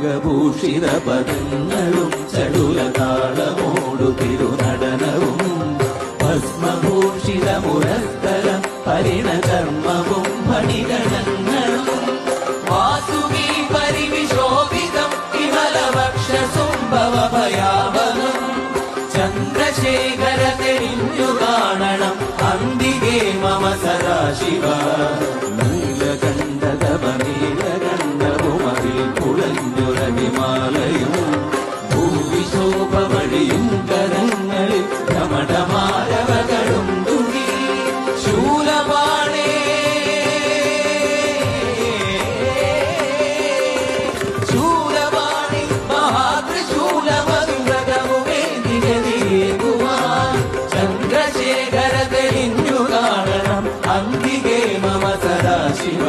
നാഗഭൂഷിത പദങ്ങളും ചടുലതാളമോടു തിരുനടനവും ഭസ്മഭൂഷിത മുരസ്ഥലം പരിണകർമ്മവും ഫണിഗണങ്ങളും വാസുകി പരിവിശോഭിതം വിമലവക്ഷസുംഭവഭയാവനം ചന്ദ്രശേഖര തെളിഞ്ഞു കാണണം അന്തികേ മമ സദാശിവ നീലകണ്ഠതപനീലകണ്ഠവുമതിൽ കുളഞ്ഞുരവിമാലയും ഭൂവിശോഭവഴിയും കരങ്ങളിൽ കമടമാരവകളും തുണി ശൂലപാണേ ശൂലപാണി മഹാത്രിശൂലമന്ത്രകവുമേന്തികതിയേകുവാൻ ചന്ദ്രശേഖര തെളിഞ്ഞു കാണണം അന്തികേ മമ സദാശിവ